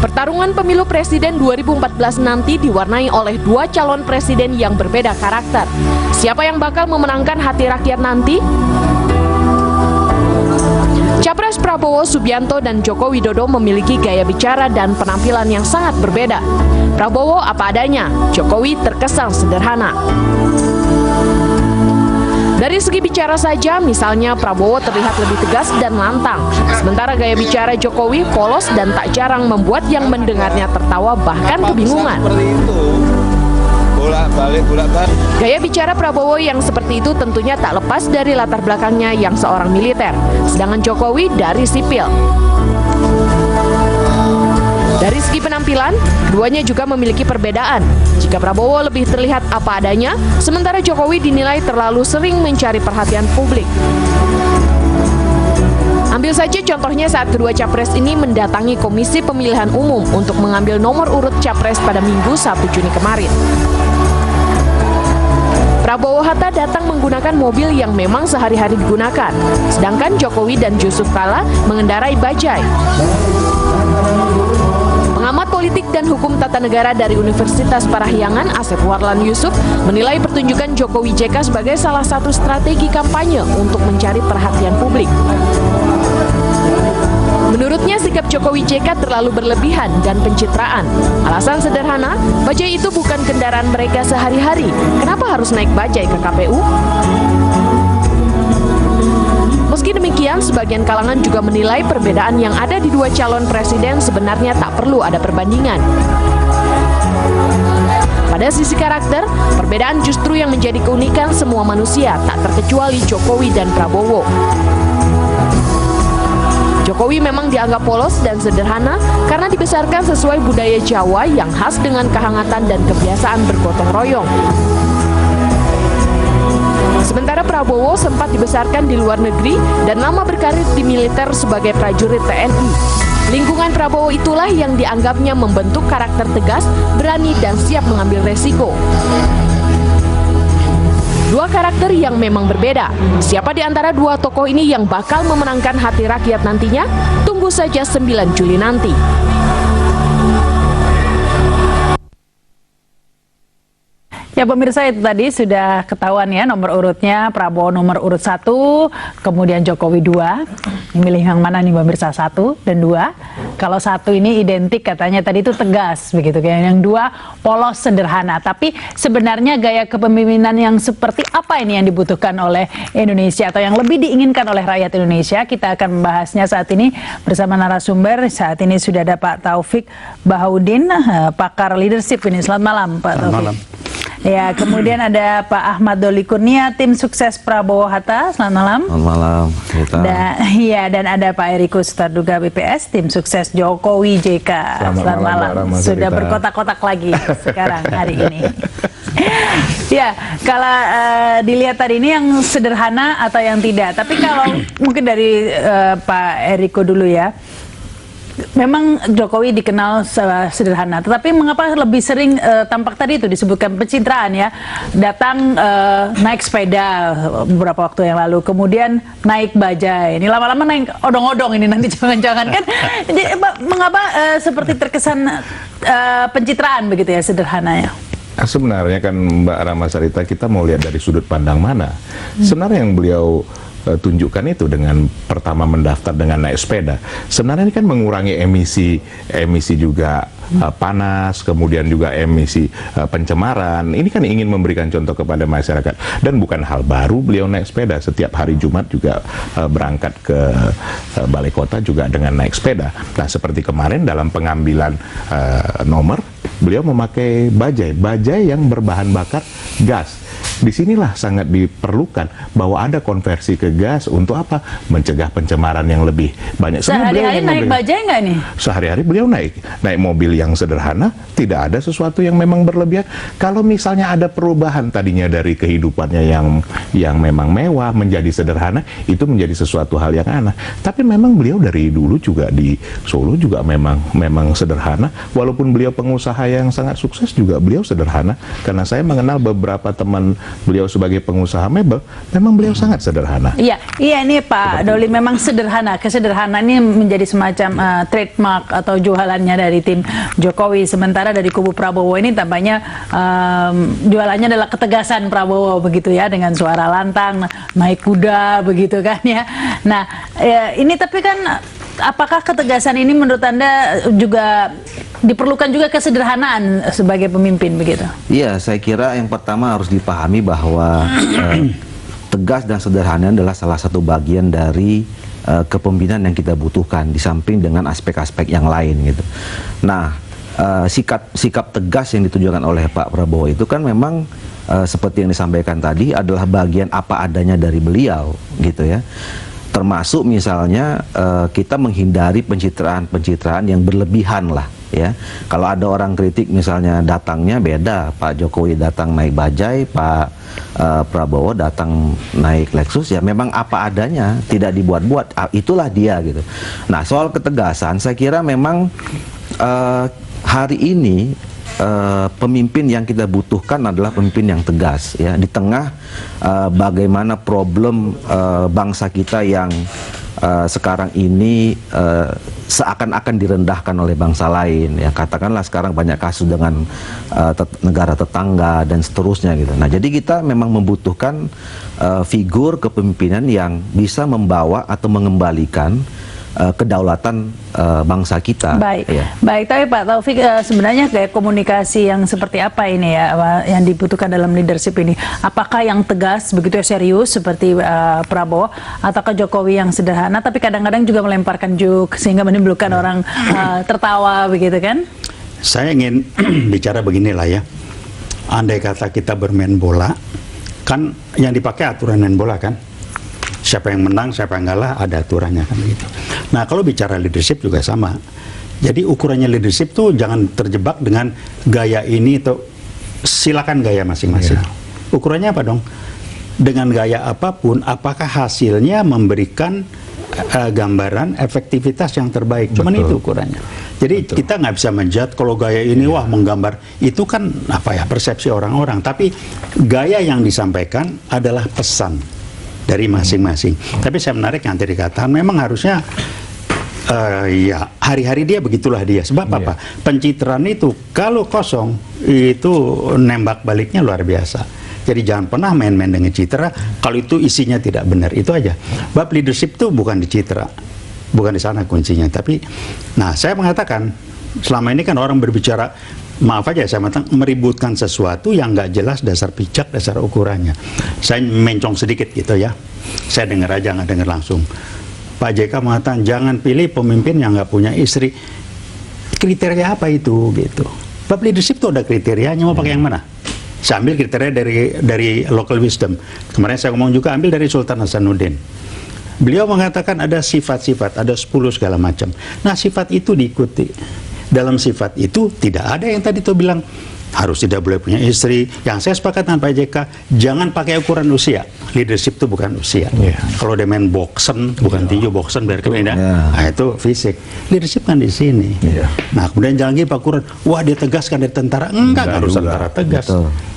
Pertarungan pemilu presiden 2014 nanti diwarnai oleh dua calon presiden yang berbeda karakter. Siapa yang bakal memenangkan hati rakyat nanti? Capres Prabowo Subianto dan Joko Widodo memiliki gaya bicara dan penampilan yang sangat berbeda. Prabowo apa adanya, Jokowi terkesan sederhana. Dari segi bicara saja, misalnya Prabowo terlihat lebih tegas dan lantang, sementara gaya bicara Jokowi polos dan tak jarang membuat yang mendengarnya tertawa bahkan kebingungan. Gaya bicara Prabowo yang seperti itu tentunya tak lepas dari latar belakangnya yang seorang militer, sedangkan Jokowi dari sipil. Dari segi penampilan, keduanya juga memiliki perbedaan. Jika Prabowo lebih terlihat apa adanya, sementara Jokowi dinilai terlalu sering mencari perhatian publik. Ambil saja contohnya saat kedua capres ini mendatangi Komisi Pemilihan Umum untuk mengambil nomor urut capres pada Minggu 1 Juni kemarin. Prabowo Hatta datang menggunakan mobil yang memang sehari-hari digunakan, sedangkan Jokowi dan Yusuf Kala mengendarai bajai. Pengamat politik dan hukum tata negara dari Universitas Parahyangan, Asep Warlan Yusuf, menilai pertunjukan Jokowi JK sebagai salah satu strategi kampanye untuk mencari perhatian publik. Menurutnya sikap Jokowi JK terlalu berlebihan dan pencitraan. Alasan sederhana, bajai itu bukan kendaraan mereka sehari-hari. Kenapa harus naik bajai ke KPU? Meski demikian, sebagian kalangan juga menilai perbedaan yang ada di dua calon presiden sebenarnya tak perlu ada perbandingan. Pada sisi karakter, perbedaan justru yang menjadi keunikan semua manusia, tak terkecuali Jokowi dan Prabowo. Jokowi memang dianggap polos dan sederhana karena dibesarkan sesuai budaya Jawa yang khas dengan kehangatan dan kebiasaan bergotong royong. Sementara Prabowo sempat dibesarkan di luar negeri dan lama berkarir di militer sebagai prajurit TNI. Lingkungan Prabowo itulah yang dianggapnya membentuk karakter tegas, berani, dan siap mengambil resiko. Dua karakter yang memang berbeda. Siapa di antara dua tokoh ini yang bakal memenangkan hati rakyat nantinya? Tunggu saja 9 Juli nanti. Ya pemirsa, itu tadi sudah ketahuan ya nomor urutnya. Prabowo nomor urut 1, kemudian Jokowi 2. Milih yang mana nih pemirsa, 1 dan 2? Kalau 1 ini identik katanya tadi itu tegas begitu, kayak yang 2 polos sederhana. Tapi sebenarnya gaya kepemimpinan yang seperti apa ini yang dibutuhkan oleh Indonesia atau yang lebih diinginkan oleh rakyat Indonesia? Kita akan membahasnya saat ini bersama narasumber. Saat ini sudah ada Pak Taufik Bahaudin, pakar leadership ini. Selamat malam Pak Taufik. Selamat malam. Ya, kemudian ada Pak Ahmad Doli Kurnia, tim sukses Prabowo Hatta. Selamat malam. Selamat malam. Dan ada Pak Eriko Sutarduga BPS, tim sukses Jokowi JK. Selamat malam. Sudah berkotak-kotak lagi sekarang hari ini. Ya, kalau dilihat tadi ini yang sederhana atau yang tidak. Tapi kalau mungkin dari Pak Eriko dulu ya. Memang Jokowi dikenal sederhana, tetapi mengapa lebih sering tampak tadi itu disebutkan pencitraan ya, datang naik sepeda beberapa waktu yang lalu, kemudian naik bajai, ini lama-lama naik odong-odong ini nanti jangan-jangan kan, jadi, mengapa seperti terkesan pencitraan begitu ya sederhananya? Sebenarnya kan Mbak Rama Sarita, kita mau lihat dari sudut pandang mana. Sebenarnya yang beliau tunjukkan itu dengan pertama mendaftar dengan naik sepeda. Sebenarnya ini kan mengurangi emisi juga panas, kemudian juga emisi pencemaran. Ini kan ingin memberikan contoh kepada masyarakat. Dan bukan hal baru beliau naik sepeda. Setiap hari Jumat juga berangkat ke balai kota juga dengan naik sepeda. Nah, seperti kemarin dalam pengambilan nomor, beliau memakai bajai yang berbahan bakar gas. Disinilah sangat diperlukan bahwa ada konversi ke gas untuk apa? Mencegah pencemaran yang lebih banyak. Sehari-hari naik bajai nggak nih? Sehari-hari beliau naik mobil yang sederhana, tidak ada sesuatu yang memang berlebihan. Kalau misalnya ada perubahan tadinya dari kehidupannya yang memang mewah menjadi sederhana, itu menjadi sesuatu hal yang aneh. Tapi memang beliau dari dulu juga di Solo juga memang sederhana. Walaupun beliau pengusaha yang sangat sukses juga beliau sederhana. Karena saya mengenal beberapa teman beliau sebagai pengusaha mebel, memang beliau sangat sederhana. Iya, ini Pak Doli memang sederhana. Kesederhanaan ini menjadi semacam trademark atau jualannya dari tim Jokowi. Sementara dari kubu Prabowo ini tampaknya jualannya adalah ketegasan Prabowo begitu ya, dengan suara lantang, naik kuda begitu kan ya. Nah, ini tapi kan apakah ketegasan ini menurut Anda juga diperlukan juga kesederhanaan sebagai pemimpin begitu? Iya, saya kira yang pertama harus dipahami bahwa tegas dan sederhana adalah salah satu bagian dari kepemimpinan yang kita butuhkan di samping dengan aspek-aspek yang lain gitu. Nah, sikap tegas yang ditunjukkan oleh Pak Prabowo itu kan memang seperti yang disampaikan tadi adalah bagian apa adanya dari beliau gitu ya. Termasuk misalnya kita menghindari pencitraan yang berlebihan lah ya. Kalau ada orang kritik misalnya datangnya beda, Pak Jokowi datang naik bajai, Pak Prabowo datang naik Lexus, ya memang apa adanya, tidak dibuat-buat, itulah dia gitu. Nah, soal ketegasan saya kira memang hari ini pemimpin yang kita butuhkan adalah pemimpin yang tegas ya, di tengah bagaimana problem bangsa kita yang sekarang ini seakan-akan direndahkan oleh bangsa lain ya, katakanlah sekarang banyak kasus dengan negara tetangga dan seterusnya gitu. Nah, jadi kita memang membutuhkan figur kepemimpinan yang bisa membawa atau mengembalikan kedaulatan bangsa kita. Baik, ya. Baik. Tapi Pak Taufik, sebenarnya kayak komunikasi yang seperti apa ini ya, yang dibutuhkan dalam leadership ini? Apakah yang tegas begitu serius seperti Prabowo, ataukah Jokowi yang sederhana tapi kadang-kadang juga melemparkan joke sehingga menimbulkan orang tertawa begitu kan? Saya ingin bicara beginilah ya. Andai kata kita bermain bola, kan yang dipakai aturan main bola kan? Siapa yang menang, siapa yang kalah, ada aturannya kan gitu. Nah, kalau bicara leadership juga sama. Jadi ukurannya leadership tuh jangan terjebak dengan gaya ini atau silakan gaya masing-masing. Ukurannya apa dong? Dengan gaya apapun, apakah hasilnya memberikan gambaran efektivitas yang terbaik? Cuman itu ukurannya. Jadi kita nggak bisa menjudge kalau gaya ini wah menggambar, itu kan apa ya, persepsi orang-orang. Tapi gaya yang disampaikan adalah pesan dari masing-masing. Tapi saya menarik yang tadi dikatakan, memang harusnya ya hari-hari dia begitulah dia. Sebab apa? Pencitraan itu kalau kosong itu nembak baliknya luar biasa. Jadi jangan pernah main-main dengan citra kalau itu isinya tidak benar. Itu aja. Bab leadership itu bukan di citra, bukan di sana kuncinya. Tapi, nah saya mengatakan selama ini kan orang berbicara, maaf aja saya meributkan sesuatu yang nggak jelas dasar pijak, dasar ukurannya. Saya mencong sedikit gitu ya. Saya dengar aja, nggak dengar langsung. Pak JK mengatakan jangan pilih pemimpin yang nggak punya istri. Kriteria apa itu gitu? Bab leadership itu ada kriterianya, mau pakai yang mana? Saya ambil kriteria dari local wisdom. Kemarin saya ngomong juga ambil dari Sultan Hasanuddin. Beliau mengatakan ada sifat-sifat, ada 10 segala macam. Nah, sifat itu diikuti. Dalam sifat itu tidak ada yang tadi tuh bilang harus tidak boleh punya istri. Yang saya sepakat dengan Pak JK, jangan pakai ukuran usia. Leadership itu bukan usia. Kalau dia main boxen, bukan tinju boxen biar keren. Nah, itu fisik. Leadership kan di sini. Nah, kemudian jangan lagi Pak Kuran, wah dia tegas kan dari tentara. Enggak harus tentara tegas.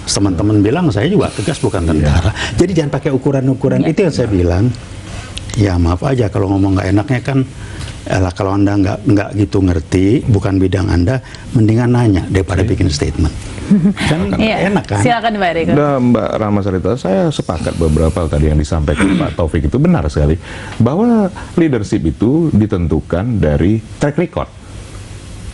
Teman-teman bilang saya juga tegas bukan tentara. Jadi jangan pakai ukuran-ukuran. Itu yang saya bilang. Ya maaf aja kalau ngomong nggak enaknya kan, kalau Anda nggak gitu ngerti, bukan bidang Anda, mendingan nanya daripada bikin statement. Kan enak kan? Silakan Mbak Riko. Mbak Rahma Sarita, saya sepakat beberapa tadi yang disampaikan Pak Taufik itu benar sekali, bahwa leadership itu ditentukan dari track record,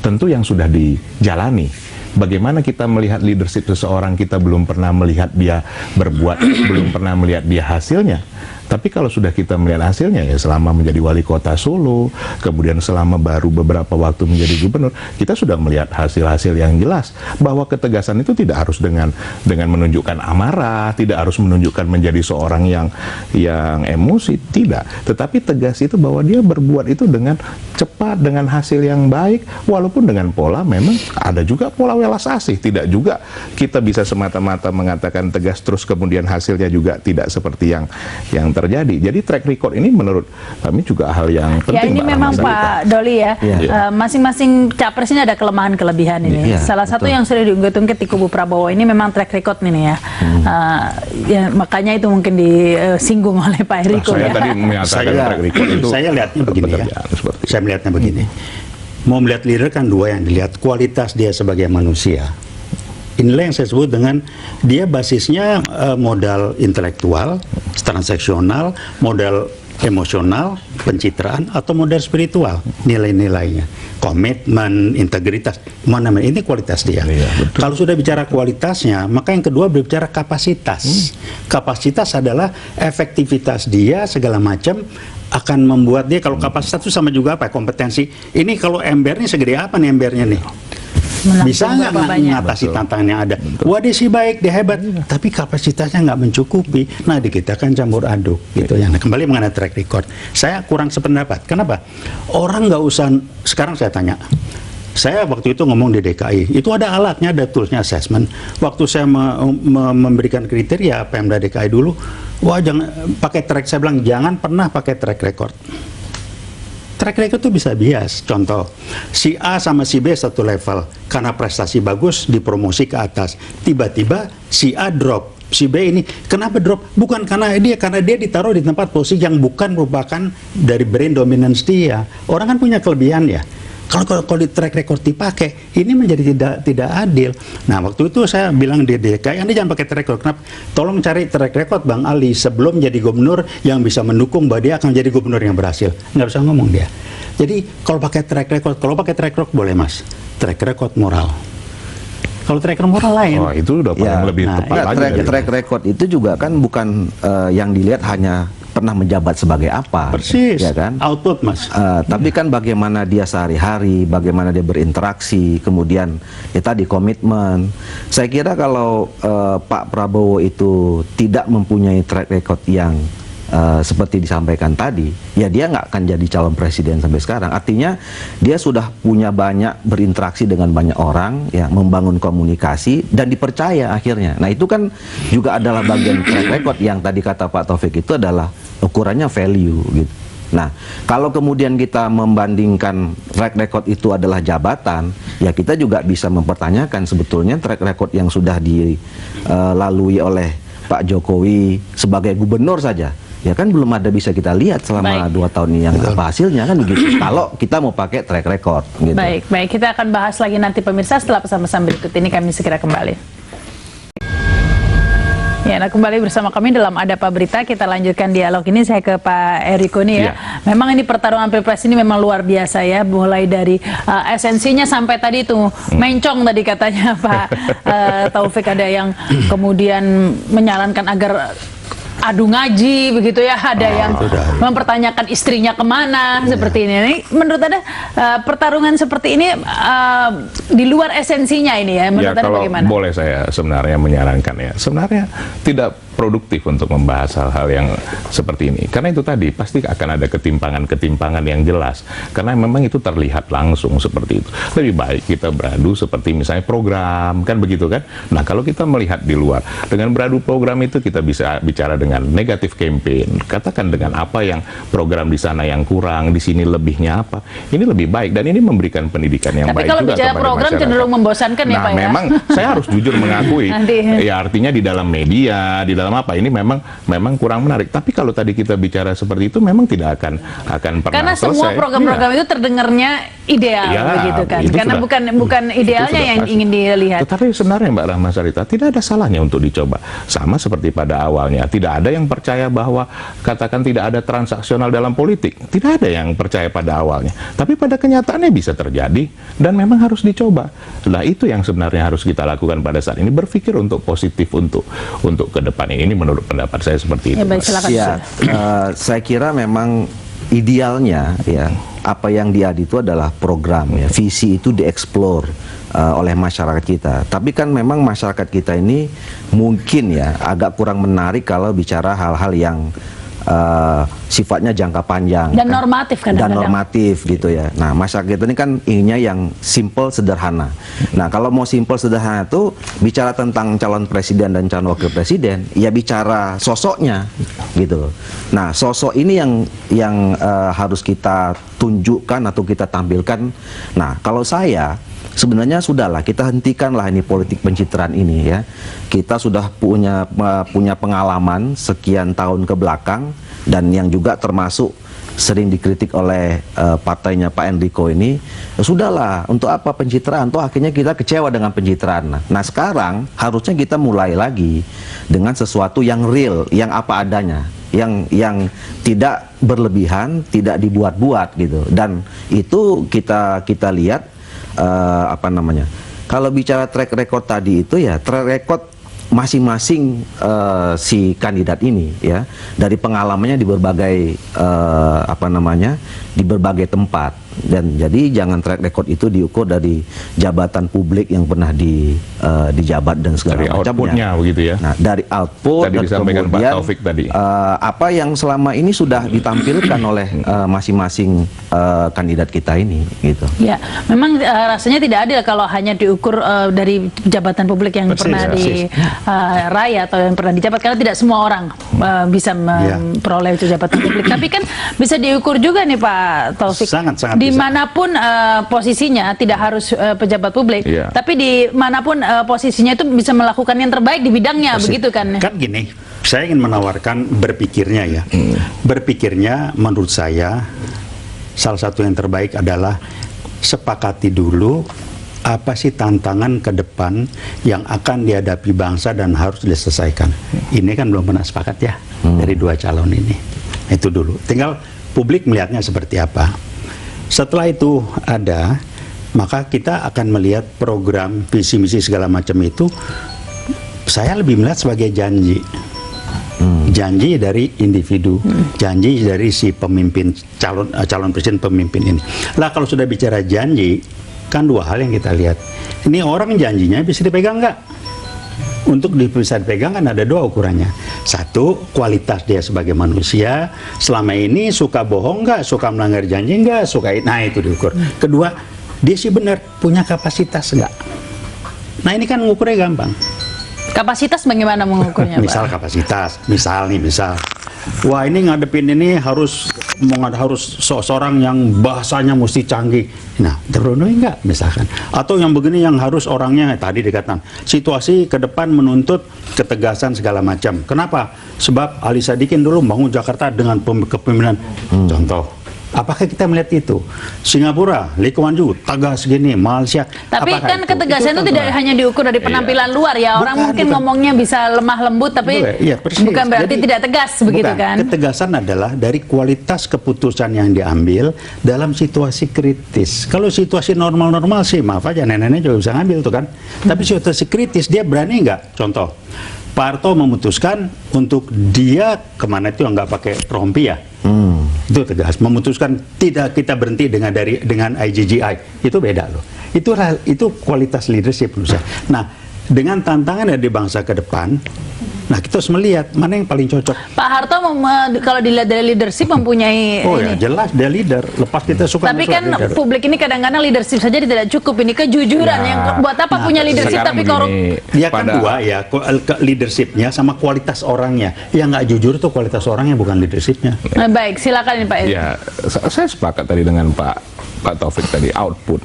tentu yang sudah dijalani. Bagaimana kita melihat leadership seseorang, kita belum pernah melihat dia berbuat, belum pernah melihat dia hasilnya. Tapi kalau sudah kita melihat hasilnya, ya selama menjadi wali kota Solo, kemudian selama baru beberapa waktu menjadi gubernur, kita sudah melihat hasil-hasil yang jelas bahwa ketegasan itu tidak harus dengan menunjukkan amarah, tidak harus menunjukkan menjadi seorang yang emosi, tidak. Tetapi tegas itu bahwa dia berbuat itu dengan cepat, dengan hasil yang baik, walaupun dengan pola memang ada juga pola welas asih. Tidak juga kita bisa semata-mata mengatakan tegas terus kemudian hasilnya juga tidak seperti yang yang terjadi. Jadi track record ini menurut kami juga hal yang penting. Ya ini Mbak memang Rahma Pak Doli ya, masing-masing capres ini ada kelemahan-kelebihan ini. Salah satu yang sudah diunggah-ungkit di kubu Prabowo ini memang track record ini ya. Ya makanya itu mungkin disinggung oleh Pak Eriko saya ya. tadi menyatakan track record itu. Saya lihatnya begini ya. Saya melihatnya begini. Mau melihat leader kan dua yang dilihat, kualitas dia sebagai manusia. Inilah yang saya sebut dengan dia basisnya modal intelektual, transaksional, modal emosional, pencitraan, atau modal spiritual, nilai-nilainya, komitmen, integritas, mana ini kualitas dia. Kalau sudah bicara kualitasnya, maka yang kedua berbicara kapasitas. Kapasitas adalah efektivitas dia segala macam akan membuat dia, kalau kapasitas itu sama juga apa? Kompetensi. Ini kalau embernya segede apa nih embernya nih? Bisa nggak mengatasi tantangan yang ada? Wah dia sih baik, dia hebat, tapi kapasitasnya nggak mencukupi. Nah di kita kan campur aduk gitu ya. Nah, kembali mengenai track record, saya kurang sependapat. Kenapa? Orang nggak usah. Sekarang saya tanya. Saya waktu itu ngomong di DKI, itu ada alatnya, ada toolsnya assessment. Waktu saya memberikan kriteria Pemda DKI dulu, wah jangan pakai track. Saya bilang jangan pernah pakai track record. Track record itu bisa bias. Contoh, si A sama si B satu level, karena prestasi bagus dipromosi ke atas. Tiba-tiba si A drop, si B ini kenapa drop? Bukan karena dia ditaruh di tempat posisi yang bukan merupakan dari brain dominance dia. Orang kan punya kelebihan ya. Kalau di track record dipakai, ini menjadi tidak adil. Nah, waktu itu saya bilang di DKI, Anda jangan pakai track record. Kenapa? Tolong cari track record Bang Ali sebelum jadi gubernur yang bisa mendukung bahwa dia akan jadi gubernur yang berhasil. Nggak bisa ngomong dia. Jadi kalau pakai track record boleh Mas. Track record moral. Kalau track record moral lain. Oh, itu udah paling lebih tepat lagi. Track record itu juga kan bukan yang dilihat hanya pernah menjabat sebagai apa. Persis, ya kan? Output Mas. Tapi kan bagaimana dia sehari-hari, bagaimana dia berinteraksi, kemudian ya tadi komitmen. Saya kira kalau Pak Prabowo itu tidak mempunyai track record yang seperti disampaikan tadi, ya dia nggak akan jadi calon presiden sampai sekarang. Artinya dia sudah punya banyak berinteraksi dengan banyak orang, ya membangun komunikasi dan dipercaya akhirnya. Nah itu kan juga adalah bagian track record yang tadi kata Pak Taufik itu adalah ukurannya value gitu. Nah, kalau kemudian kita membandingkan track record itu adalah jabatan, ya kita juga bisa mempertanyakan sebetulnya track record yang sudah dilalui oleh Pak Jokowi sebagai gubernur saja. Ya kan belum ada bisa kita lihat selama 2 tahun ini yang apa hasilnya kan begitu. Kalau kita mau pakai track record gitu. Baik, kita akan bahas lagi nanti pemirsa setelah pesan-pesan berikut ini, kami segera kembali. Ya, nah kembali bersama kami dalam Ada Apa Berita. Kita lanjutkan dialog ini. Saya ke Pak Eriko nih ya. Memang ini pertarungan pilpres ini memang luar biasa ya. Mulai dari esensinya sampai tadi itu mencong tadi katanya Pak Taufik, ada yang kemudian menyarankan agar adu ngaji begitu ya, ada yang mempertanyakan istrinya kemana seperti ini. Menurut Anda pertarungan seperti ini di luar esensinya ini ya, menurut Anda bagaimana? Boleh saya sebenarnya menyarankan ya, sebenarnya tidak produktif untuk membahas hal-hal yang seperti ini, karena itu tadi pasti akan ada ketimpangan yang jelas, karena memang itu terlihat langsung seperti itu. Lebih baik kita beradu seperti misalnya program, kan begitu kan. Nah kalau kita melihat di luar, dengan beradu program itu kita bisa bicara dengan negatif campaign, katakan dengan apa yang program di sana yang kurang, di sini lebihnya apa, ini lebih baik dan ini memberikan pendidikan yang tapi baik kalau juga bicara kepada program masyarakat. Cenderung membosankan ya Pak ya. Memang saya harus jujur mengakui ya, artinya di dalam media, di dalam apa ini memang kurang menarik. Tapi kalau tadi kita bicara seperti itu memang tidak akan pernah karena selesai. semua program-program itu terdengarnya ideal begitu kan, karena bukan idealnya yang ingin dilihat. Tetapi sebenarnya Mbak Rahma Sarita, tidak ada salahnya untuk dicoba. Sama seperti pada awalnya, tidak ada yang percaya bahwa katakan tidak ada transaksional dalam politik, tidak ada yang percaya pada awalnya. Tapi pada kenyataannya bisa terjadi dan memang harus dicoba. Nah itu yang sebenarnya harus kita lakukan pada saat ini, berpikir untuk positif untuk ke depan. Ini menurut pendapat saya seperti itu. Ya, baik, silakan. Ya, saya kira memang idealnya ya apa yang diadu itu adalah program ya, visi itu dieksplor oleh masyarakat kita. Tapi kan memang masyarakat kita ini mungkin ya agak kurang menarik kalau bicara hal-hal yang sifatnya jangka panjang dan normatif kadang-kadang. Dan normatif gitu ya. Nah, masyarakat kita ini kan inginnya yang simple sederhana. Nah, kalau mau simple sederhana itu bicara tentang calon presiden dan calon wakil presiden, ya bicara sosoknya gitu. Nah, sosok ini yang harus kita tunjukkan atau kita tampilkan. Nah, kalau saya sebenarnya sudahlah, kita hentikanlah ini politik pencitraan ini ya. Kita sudah punya pengalaman sekian tahun ke belakang, dan yang juga termasuk sering dikritik oleh partainya Pak Enrico ini. Sudahlah, untuk apa pencitraan? Toh akhirnya kita kecewa dengan pencitraan. Nah, sekarang harusnya kita mulai lagi dengan sesuatu yang real, yang apa adanya, yang tidak berlebihan, tidak dibuat-buat gitu. Dan itu kita lihat kalau bicara track record tadi itu ya track record masing-masing si kandidat ini ya, dari pengalamannya di berbagai di berbagai tempat. Dan jadi jangan track record itu diukur dari jabatan publik yang pernah dijabat dan segala dari macamnya. Outputnya begitu ya. Nah, dari output tadi dan disampaikan kemudian Pak Taufik tadi. Apa yang selama ini sudah ditampilkan oleh masing-masing kandidat kita ini gitu. Ya, memang rasanya tidak adil kalau hanya diukur dari jabatan publik yang pernah diraih atau yang pernah dijabat, karena tidak semua orang bisa memperoleh jabatan publik. Tapi kan bisa diukur juga nih Pak Taufik. Sangat dimanapun posisinya, tidak harus pejabat publik, tapi dimanapun posisinya itu bisa melakukan yang terbaik di bidangnya, begitu kan? Kan gini, saya ingin menawarkan berpikirnya ya. Berpikirnya menurut saya salah satu yang terbaik adalah sepakati dulu apa sih tantangan ke depan yang akan dihadapi bangsa dan harus diselesaikan. Ini kan belum pernah sepakat ya dari dua calon ini. Itu dulu. Tinggal publik melihatnya seperti apa. Setelah itu ada, maka kita akan melihat program, visi misi segala macam itu. Saya lebih melihat sebagai janji. Janji dari individu, janji dari si pemimpin, calon presiden pemimpin ini. Lah kalau sudah bicara janji, kan dua hal yang kita lihat. Ini orang janjinya bisa dipegang nggak? Untuk bisa dipegang kan ada dua ukurannya. Satu, kualitas dia sebagai manusia. Selama ini suka bohong nggak? Suka melanggar janji nggak? Nah itu diukur. Kedua, dia sih benar punya kapasitas nggak? Nah ini kan mengukurnya gampang. Kapasitas bagaimana mengukurnya, Misal Pak? kapasitas, misal. Wah ini ngadepin ini harus seorang yang bahasanya mesti canggih. Nah, terpenuhi nggak misalkan? Atau yang begini yang harus orangnya tadi dikatakan situasi ke depan menuntut ketegasan segala macam. Kenapa? Sebab Ali Sadikin dulu bangun Jakarta dengan kepemimpinan. Contoh. Apakah kita melihat itu? Singapura, Lee Kuan Yew, tegas gini, Malaysia. Tapi kan ketegasan itu tidak hanya diukur dari penampilan luar ya. Orang mungkin ngomongnya bisa lemah lembut, tapi bukan berarti tidak tegas, begitu kan? Ketegasan adalah dari kualitas keputusan yang diambil dalam situasi kritis. Kalau situasi normal-normal sih, maaf aja, nenek-nenek juga bisa ngambil tuh kan. Tapi situasi kritis, dia berani nggak? Contoh, Pak Harto memutuskan untuk dia kemana itu nggak pakai rompi ya. Itu tegas, memutuskan tidak kita berhenti dengan IGGI, itu beda loh. Itu kualitas leadership menurut saya. Nah, dengan tantangan dari bangsa ke depan, nah kita harus melihat mana yang paling cocok. Pak Harto kalau dilihat dari leadership mempunyai ya jelas dia leader. Lepas kita suka. Tapi kan leader. Publik ini kadang-kadang leadership saja tidak cukup. Ini kejujuran yang buat apa punya leadership tapi korup. Dia kan dua ya, leadershipnya sama kualitas orangnya. Yang nggak jujur tuh kualitas orangnya, bukan leadershipnya. Nah, baik, silakan Pak Edi. Ya, saya sepakat tadi dengan Pak Taufik tadi, output.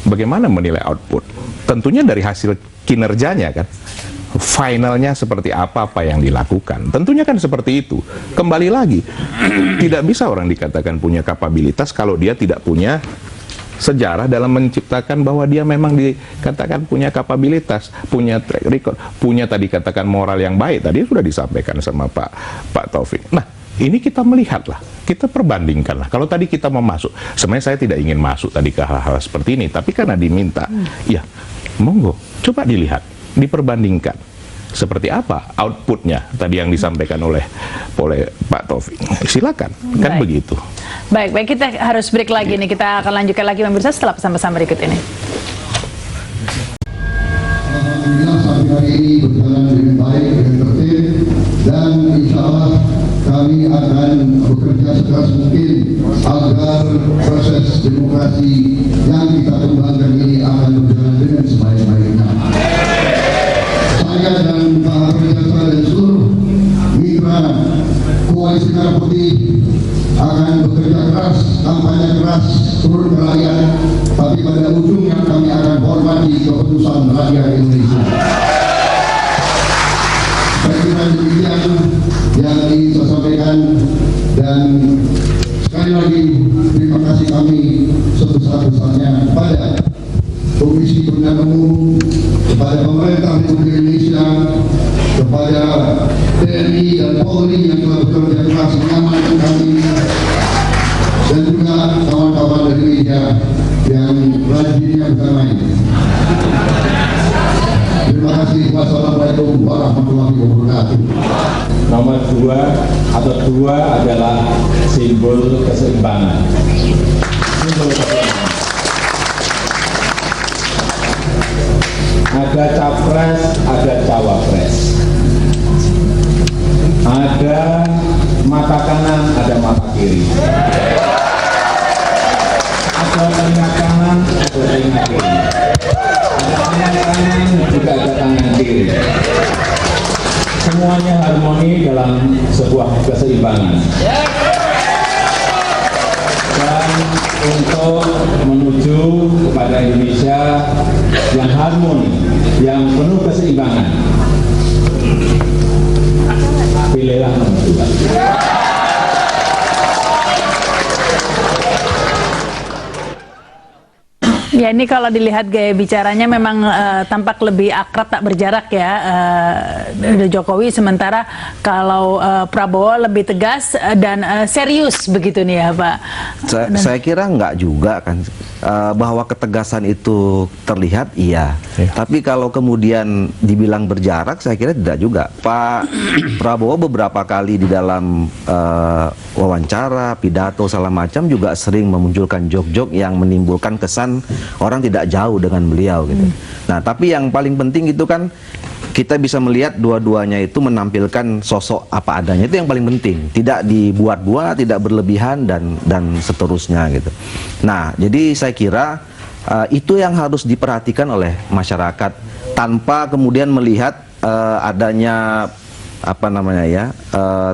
Bagaimana menilai output? Tentunya dari hasil kinerjanya kan. Finalnya seperti apa yang dilakukan. Tentunya kan seperti itu. Kembali lagi, tidak bisa orang dikatakan punya kapabilitas kalau dia tidak punya sejarah dalam menciptakan bahwa dia memang dikatakan punya kapabilitas, punya track record, punya tadi katakan moral yang baik. Tadi sudah disampaikan sama Pak Taufik. Nah, ini kita melihatlah, kita perbandingkanlah. Kalau tadi kita mau masuk, sebenarnya saya tidak ingin masuk tadi ke hal-hal seperti ini, tapi karena diminta, ya monggo, coba dilihat, diperbandingkan seperti apa outputnya tadi yang disampaikan oleh Pak Taufik. Silakan, kan begitu. Baik, kita harus break lagi nih. Kita akan lanjutkan lagi pemirsa setelah pesan-pesan berikut ini. Alhamdulillah sampai hari ini berjalan dengan baik, dengan tertib, dan insya Allah kami akan sekeras mungkin agar proses demokrasi yang kita kembangkan ini akan berjalan dengan sebaik-baiknya. Saya dan Pak Presiden dan seluruh mitra Koalisi Merah Putih akan bekerja keras, kampanye keras, turun ke rakyat, tapi pada ujungnya kami akan hormati keputusan rakyat Indonesia. Saya kira demikian yang ingin saya sampaikan, dan sekali lagi terima kasih kami sebesar-besarnya kepada Komisi Pemilihan Umum, kepada pemerintah Republik Indonesia, kepada TNI dan Polri yang telah bekerja keras mengamankan kami, dan juga kawan-kawan dari media yang rajinnya bersama ini. Terima kasih. Wassalamualaikum warahmatullahi wabarakatuh. Nomor 2 atau 2 adalah simbol keseimbangan. Simbol keseimbangan. Ada capres, ada cawapres. Ada mata kanan, ada mata kiri. Ada telinga kanan, ada telinga kiri. Ada tangan kanan, juga ada tangan kiri. Semuanya harmoni dalam sebuah keseimbangan. Dan untuk menuju kepada Indonesia yang harmoni, yang penuh keseimbangan, pilihlah nomor 2. Ya, ini kalau dilihat gaya bicaranya memang tampak lebih akrab, tak berjarak ya, Jokowi, sementara kalau Prabowo lebih tegas dan serius begitu nih ya Pak. Saya kira enggak juga kan, bahwa ketegasan itu terlihat iya, tapi kalau kemudian dibilang berjarak saya kira tidak juga. Pak Prabowo beberapa kali di dalam wawancara, pidato, segala macam juga sering memunculkan jok-jok yang menimbulkan kesan orang tidak jauh dengan beliau gitu. Nah, tapi yang paling penting itu kan kita bisa melihat dua-duanya itu menampilkan sosok apa adanya, itu yang paling penting, tidak dibuat-buat, tidak berlebihan dan seterusnya gitu. Nah, jadi saya kira itu yang harus diperhatikan oleh masyarakat tanpa kemudian melihat adanya apa namanya ya,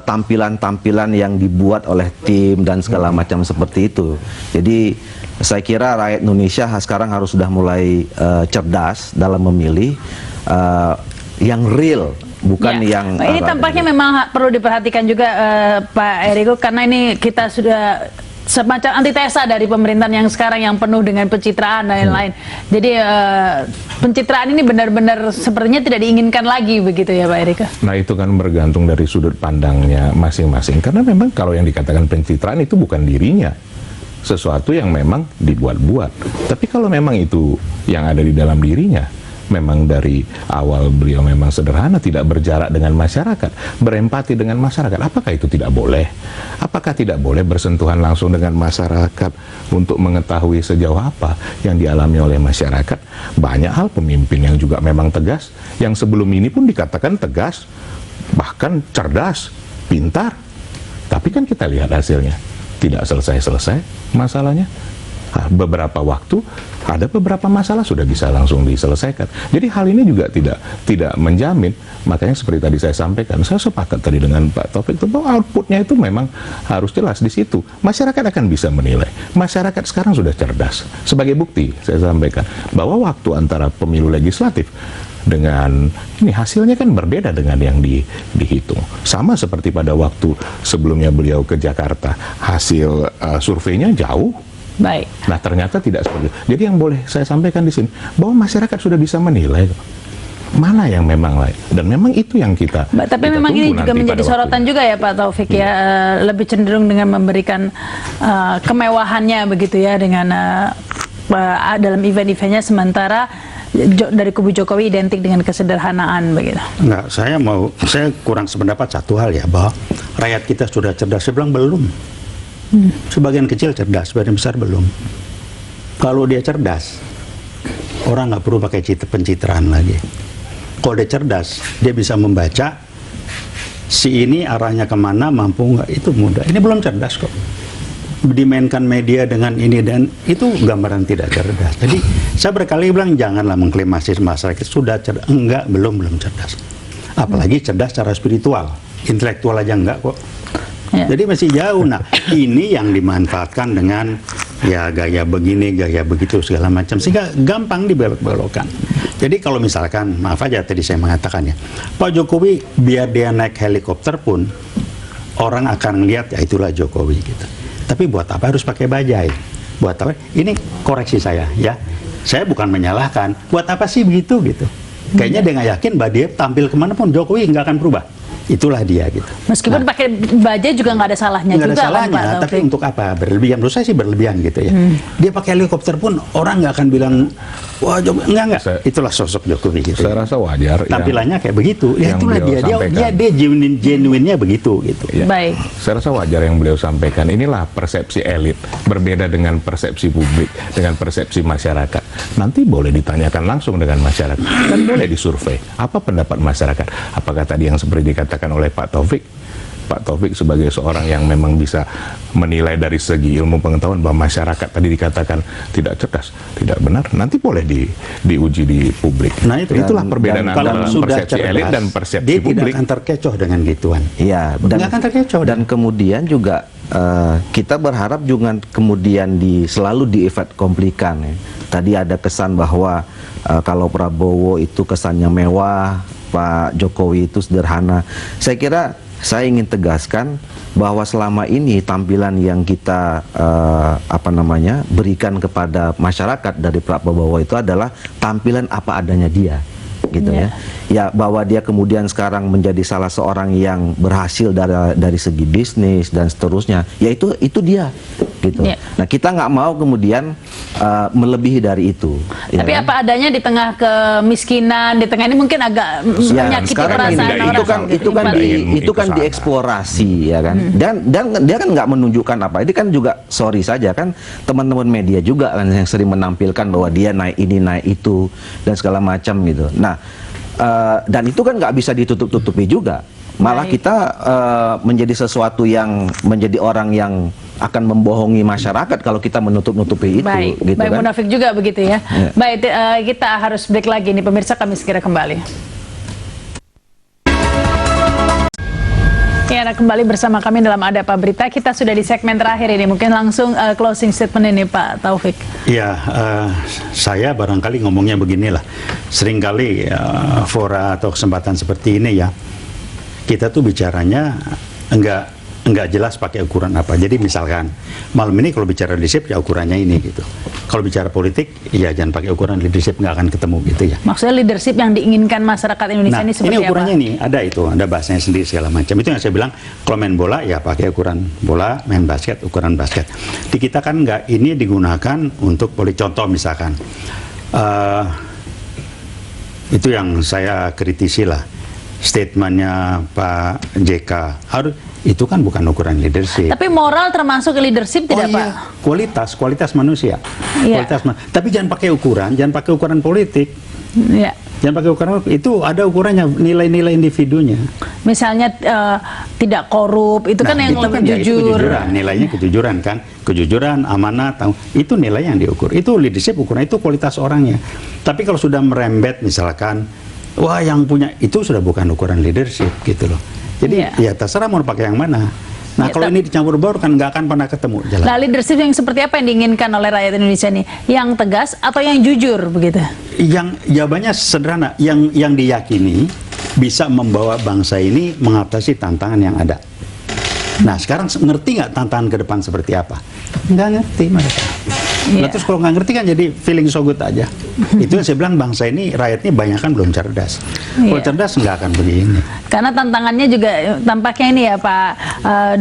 tampilan-tampilan yang dibuat oleh tim dan segala macam seperti itu. Jadi saya kira rakyat Indonesia sekarang harus sudah mulai cerdas dalam memilih yang real, bukan ya, yang ini tampaknya memang perlu diperhatikan juga Pak Eriko, karena ini kita sudah semacam antitesa dari pemerintahan yang sekarang yang penuh dengan pencitraan dan lain-lain. Jadi pencitraan ini benar-benar sepertinya tidak diinginkan lagi begitu ya Pak Eriko. Nah, itu kan bergantung dari sudut pandangnya masing-masing, karena memang kalau yang dikatakan pencitraan itu bukan dirinya, sesuatu yang memang dibuat-buat. Tapi kalau memang itu yang ada di dalam dirinya, memang dari awal beliau memang sederhana, tidak berjarak dengan masyarakat, berempati dengan masyarakat, apakah itu tidak boleh? Apakah tidak boleh bersentuhan langsung dengan masyarakat untuk mengetahui sejauh apa yang dialami oleh masyarakat? Banyak hal pemimpin yang juga memang tegas, yang sebelum ini pun dikatakan tegas, bahkan cerdas, pintar, tapi kan kita lihat hasilnya tidak selesai-selesai masalahnya. Beberapa waktu ada beberapa masalah sudah bisa langsung diselesaikan. Jadi hal ini juga tidak menjamin. Makanya seperti tadi saya sampaikan, saya sepakat tadi dengan Pak Taufik itu bahwa outputnya itu memang harus jelas di situ. Masyarakat akan bisa menilai. Masyarakat sekarang sudah cerdas. Sebagai bukti saya sampaikan bahwa waktu antara pemilu legislatif dengan ini hasilnya kan berbeda dengan yang dihitung. Sama seperti pada waktu sebelumnya beliau ke Jakarta, hasil surveinya jauh. Baik. Nah, ternyata tidak seperti itu. Jadi yang boleh saya sampaikan di sini bahwa masyarakat sudah bisa menilai mana yang memang lain, dan memang itu yang kita. Tapi kita memang ini juga menjadi sorotan juga ya Pak Taufik ya, lebih cenderung dengan memberikan kemewahannya begitu ya dengan dalam event-eventnya, sementara dari kubu Jokowi identik dengan kesederhanaan begitu. Enggak, saya kurang sependapat satu hal ya, bahwa rakyat kita sudah cerdas. Saya bilang belum. Sebagian kecil cerdas, sebagian besar belum. Kalau dia cerdas, orang nggak perlu pakai pencitraan lagi. Kalau dia cerdas, dia bisa membaca si ini arahnya kemana, mampu nggak, itu mudah. Ini belum cerdas kok. dimainkan media dengan ini dan itu gambaran tidak cerdas. Jadi saya berkali bilang janganlah mengklaim masyarakat sudah cerdas. Enggak, belum cerdas. Apalagi cerdas secara spiritual, intelektual aja enggak kok. Ya. Jadi masih jauh. Nah, ini yang dimanfaatkan dengan ya gaya begini, gaya begitu segala macam sehingga gampang dibelok-belokkan. Jadi kalau misalkan, maaf aja tadi saya mengatakan ya, Pak Jokowi biar dia naik helikopter pun orang akan melihat ya itulah Jokowi gitu. Tapi buat apa harus pakai bajai? Buat apa? Ini koreksi saya ya. Saya bukan menyalahkan. Buat apa sih begitu gitu? Kayaknya dia nggak yakin bahwa dia tampil kemanapun Jokowi nggak akan berubah. Itulah dia gitu. Meskipun pakai bajai juga nggak ada salahnya nggak juga ada salahnya, kan, Pak tapi Taufik? untuk apa? Berlebihan. Menurut saya sih berlebihan gitu ya. Dia pakai helikopter pun orang nggak akan bilang wah Jokowi enggak. Itulah sosok Jokowi gitu. Saya rasa wajar. Tampilannya kayak begitu. Ya yang itulah beliau dia sampaikan. genuinnya begitu gitu. Ya. Baik. Saya rasa wajar yang beliau sampaikan. Inilah persepsi elit, berbeda dengan persepsi publik, dengan persepsi masyarakat. Nanti boleh ditanyakan langsung dengan masyarakat. Kan boleh disurvei. Apa pendapat masyarakat? Apakah tadi yang seperti dikatakan oleh Pak Taufik? Pak Taufik sebagai seorang yang memang bisa menilai dari segi ilmu pengetahuan bahwa masyarakat tadi dikatakan tidak cerdas, tidak benar, nanti boleh diuji di publik. Nah itulah perbedaan dan kalau antara sudah persepsi cerdas, elit dan persepsi dia tidak publik. akan terkecoh dengan gituan. Iya, Nggak akan terkecoh. dan kemudian juga kita berharap juga kemudian selalu diefek komplikan ya. Tadi ada kesan bahwa kalau Prabowo itu kesannya mewah, Pak Jokowi itu sederhana. Saya ingin tegaskan bahwa selama ini tampilan yang kita berikan kepada masyarakat dari Pak Prabowo itu adalah tampilan apa adanya dia, gitu ya. Ya, bahwa dia kemudian sekarang menjadi salah seorang yang berhasil dari segi bisnis dan seterusnya, ya itu dia, gitu. Ya. Nah, kita nggak mau kemudian melebihi dari itu. Ya Tapi kan? apa adanya di tengah kemiskinan, di tengah ini mungkin agak Ya, menyakiti sekarang perasaan ini, orang. itu kan dieksplorasi ya kan, dan dia kan nggak menunjukkan apa, ini kan juga sorry saja kan teman-teman media juga kan yang sering menampilkan bahwa dia naik ini naik itu dan segala macam gitu. Nah dan itu kan nggak bisa ditutup-tutupi juga, malah Baik. kita menjadi sesuatu yang menjadi orang yang akan membohongi masyarakat kalau kita menutup-nutupi itu. Baik, Gitu baik kan? munafik juga begitu ya. Ya. Baik, kita harus break lagi nih pemirsa, kami segera kembali. Ya, kembali bersama kami dalam Ada Apa Berita. Kita sudah di segmen terakhir ini, mungkin langsung closing statement ini Pak Taufik. Ya, saya barangkali ngomongnya beginilah. Seringkali fora atau kesempatan seperti ini ya, kita tuh bicaranya enggak jelas pakai ukuran apa. Jadi misalkan malam ini kalau bicara leadership ya ukurannya ini gitu. Kalau bicara politik ya jangan pakai ukuran leadership, nggak akan ketemu gitu ya. Maksudnya leadership yang diinginkan masyarakat Indonesia ini seperti ini ukurannya apa? nih, ada bahasanya sendiri segala macam. Itu yang saya bilang, kalau main bola ya pakai ukuran bola, main basket ukuran basket. Di kita kan nggak, ini digunakan untuk contoh misalkan, itu yang saya kritisi lah, statementnya Pak JK, itu kan bukan ukuran leadership. Tapi moral termasuk leadership tidak Pak? Kualitas manusia. Iya. Tapi jangan pakai ukuran politik. Ya. Jangan pakai ukuran, itu ada ukurannya, nilai-nilai individunya. Misalnya tidak korup, itu kan yang itu lebih ya, itu jujur. kejujuran, nilainya kejujuran kan, kejujuran, amanah, itu nilai yang diukur. Itu leadership ukuran, itu kualitas orangnya. Tapi kalau sudah merembet misalkan, wah yang punya itu sudah bukan ukuran leadership gitu loh. Jadi ya terserah mau pakai yang mana. Nah, kalau ini dicampur baur kan nggak akan pernah ketemu jalan. Nah, leadership yang seperti apa yang diinginkan oleh rakyat Indonesia nih? Yang tegas atau yang jujur begitu? Yang jawabannya sederhana, yang diyakini bisa membawa bangsa ini mengatasi tantangan yang ada. Nah, sekarang ngerti nggak tantangan ke depan seperti apa? Nggak ngerti mereka. Nah, terus kalau nggak ngerti kan jadi feeling so good aja. Itu yang saya bilang, bangsa ini rakyatnya banyak kan belum cerdas. Kalau cerdas nggak akan begini. Karena tantangannya juga tampaknya ini ya Pak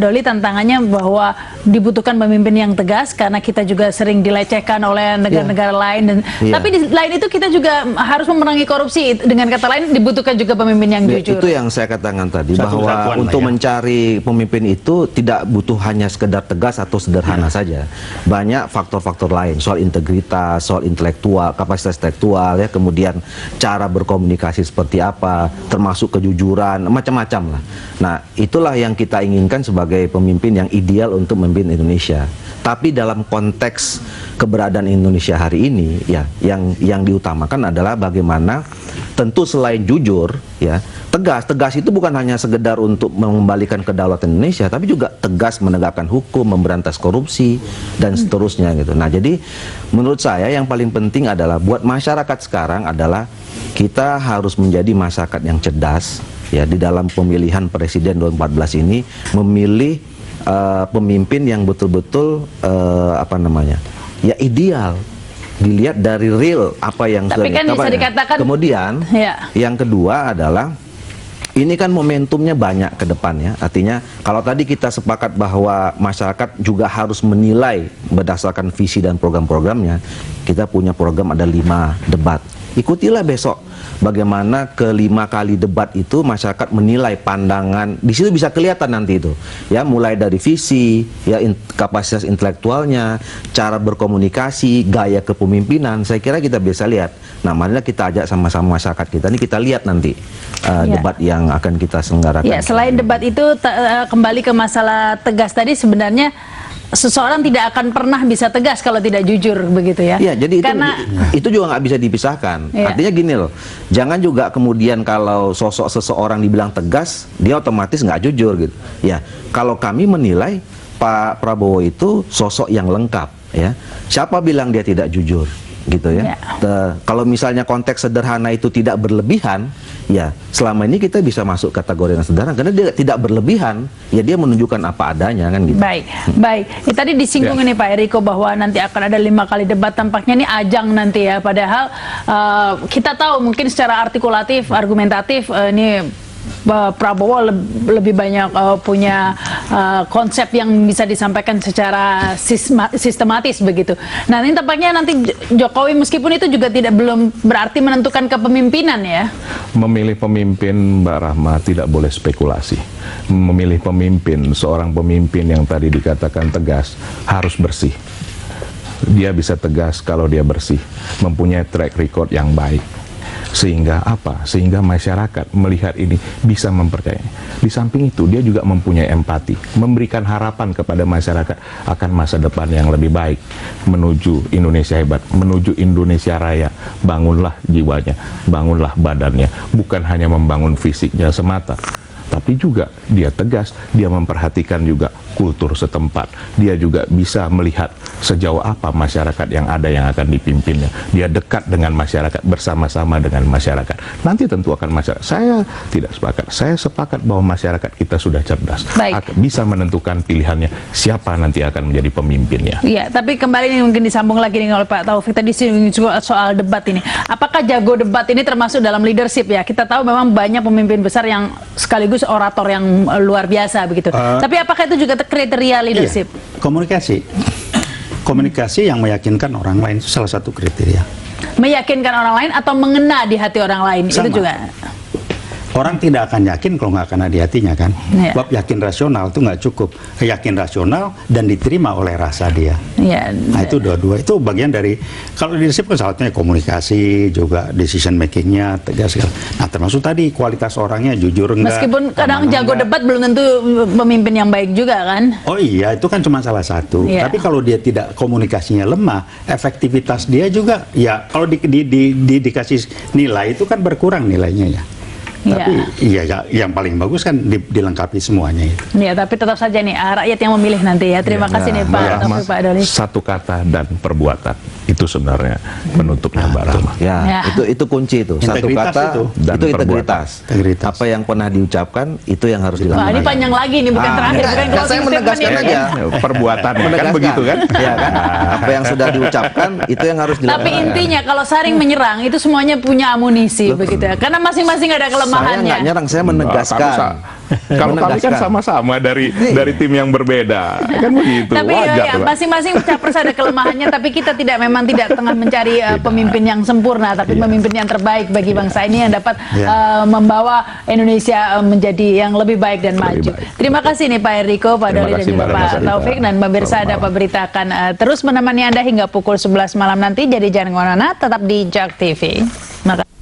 Doli, tantangannya bahwa dibutuhkan pemimpin yang tegas karena kita juga sering dilecehkan oleh negara-negara lain dan tapi di lain itu kita juga harus memerangi korupsi. Dengan kata lain dibutuhkan juga pemimpin yang jujur. Itu yang saya katakan tadi, bahwa untuk mencari pemimpin itu tidak butuh hanya sekedar tegas atau sederhana saja. Banyak faktor-faktor lain, soal integritas, soal intelektual, kapasitas intelektual, ya, kemudian cara berkomunikasi seperti apa, termasuk kejujuran, macam-macam lah. Nah, itulah yang kita inginkan sebagai pemimpin yang ideal untuk memimpin Indonesia. Tapi dalam konteks keberadaan Indonesia hari ini, ya, yang diutamakan adalah bagaimana, tentu selain jujur, ya, tegas itu bukan hanya sekedar untuk mengembalikan kedaulatan Indonesia, tapi juga tegas menegakkan hukum, memberantas korupsi dan seterusnya gitu. Nah, jadi menurut saya yang paling penting adalah buat masyarakat sekarang adalah kita harus menjadi masyarakat yang cerdas, ya, di dalam pemilihan presiden 2014 ini, memilih pemimpin yang betul-betul ya ideal, dilihat dari real apa yang tapi kan bisa dikatakan. Kemudian yang kedua adalah ini kan momentumnya banyak ke depannya. Artinya kalau tadi kita sepakat bahwa masyarakat juga harus menilai berdasarkan visi dan program-programnya, kita punya program ada 5 debat. Ikutilah besok bagaimana ke-5 kali debat itu masyarakat menilai pandangan. Di situ bisa kelihatan nanti itu, ya, mulai dari visi, ya, kapasitas intelektualnya, cara berkomunikasi, gaya kepemimpinan. Saya kira kita bisa lihat. Nah, marilah kita ajak sama-sama masyarakat kita ini, kita lihat nanti debat yang akan kita selenggarakan. Ya, selain debat itu kembali ke masalah tegas tadi, sebenarnya seseorang tidak akan pernah bisa tegas kalau tidak jujur, begitu ya? Iya, jadi itu juga nggak bisa dipisahkan. Artinya gini loh, jangan juga kemudian kalau sosok seseorang dibilang tegas, dia otomatis nggak jujur gitu. Ya, kalau kami menilai Pak Prabowo itu sosok yang lengkap, ya. Siapa bilang dia tidak jujur? Gitu ya. Kalau misalnya konteks sederhana itu tidak berlebihan, ya selama ini kita bisa masuk kategori yang sederhana karena dia tidak berlebihan, ya dia menunjukkan apa adanya kan gitu. Baik. Tadi disinggung ini Pak Eriko bahwa nanti akan ada 5 kali debat, tampaknya ini ajang nanti ya. Padahal kita tahu mungkin secara artikulatif, argumentatif ini Prabowo lebih banyak punya konsep yang bisa disampaikan secara sistematis begitu. Nah, ini tampaknya nanti Jokowi meskipun itu juga belum berarti menentukan kepemimpinan ya. Memilih pemimpin, Mbak Rahma, tidak boleh spekulasi. Memilih pemimpin, seorang pemimpin yang tadi dikatakan tegas, harus bersih. Dia bisa tegas kalau dia bersih, mempunyai track record yang baik. Sehingga apa? Sehingga masyarakat melihat ini bisa mempercayai. Di samping itu dia juga mempunyai empati, memberikan harapan kepada masyarakat akan masa depan yang lebih baik, menuju Indonesia hebat, menuju Indonesia raya. Bangunlah jiwanya, bangunlah badannya, bukan hanya membangun fisiknya semata, tapi juga dia tegas, dia memperhatikan juga kultur setempat. Dia juga bisa melihat sejauh apa masyarakat yang ada yang akan dipimpinnya. Dia dekat dengan masyarakat, bersama-sama dengan masyarakat. Nanti tentu akan masyarakat. Saya tidak sepakat. Saya sepakat bahwa masyarakat kita sudah cerdas. Bisa menentukan pilihannya siapa nanti akan menjadi pemimpinnya. Iya, tapi kembali ini mungkin disambung lagi dengan Pak Taufik tadi soal debat ini. Apakah jago debat ini termasuk dalam leadership ya? Kita tahu memang banyak pemimpin besar yang sekaligus orator yang luar biasa begitu. Tapi apakah itu juga kriteria leadership? Iya, komunikasi yang meyakinkan orang lain itu salah satu kriteria. Meyakinkan orang lain atau mengena di hati orang lain itu juga. Orang tidak akan yakin kalau nggak kena di hatinya kan. Sebab yakin rasional itu nggak cukup. Yakin rasional dan diterima oleh rasa dia. Nah itu dua-dua itu bagian dari, kalau leadership kan salah satunya komunikasi, juga decision makingnya tegas. Nah termasuk tadi kualitas orangnya jujur enggak. Meskipun kadang jago debat belum tentu pemimpin yang baik juga kan. Oh iya, itu kan cuma salah satu. Tapi kalau dia tidak, komunikasinya lemah, efektivitas dia juga ya kalau dikasih nilai itu kan berkurang nilainya ya. Tapi iya, yang paling bagus kan dilengkapi semuanya itu. Iya, tapi tetap saja nih rakyat yang memilih nanti ya. Terima kasih nih Pak Taufik, Pak Doli. Satu kata dan perbuatan itu sebenarnya penutupnya Mbak Rahma. Itu kunci itu. Satu kata itu integritas. Apa yang pernah diucapkan itu yang harus dilakukan. Ini panjang lagi nih, bukan terakhir, bukan closing saya menegaskan statement aja. Perbuatan kan begitu kan? Ya kan? Apa yang sudah diucapkan itu yang harus dilakukan. Tapi intinya kalau saring menyerang itu semuanya punya amunisi begitu ya. Karena masing-masing ada kelemahannya. Saya nggak nyerang, saya menegaskan. Kalau kami kan Menegaskan. sama-sama dari tim yang berbeda, kan begitu. Tapi Wajar ya, lah. masing-masing capres ada kelemahannya, tapi kita memang tidak tengah mencari pemimpin yang sempurna, tapi pemimpin yang terbaik bagi bangsa ini yang dapat membawa Indonesia menjadi yang lebih baik dan maju. baik. Terima kasih nih Pak Eriko, Pak Terima Doli dan kasih, juga Mbak Pak Rama. Taufik, dan pemirsa Selamat dapat malam. berita akan terus menemani Anda hingga pukul 11 malam nanti, jadi jangan kemana-mana, tetap di JAK TV. Terima kasih.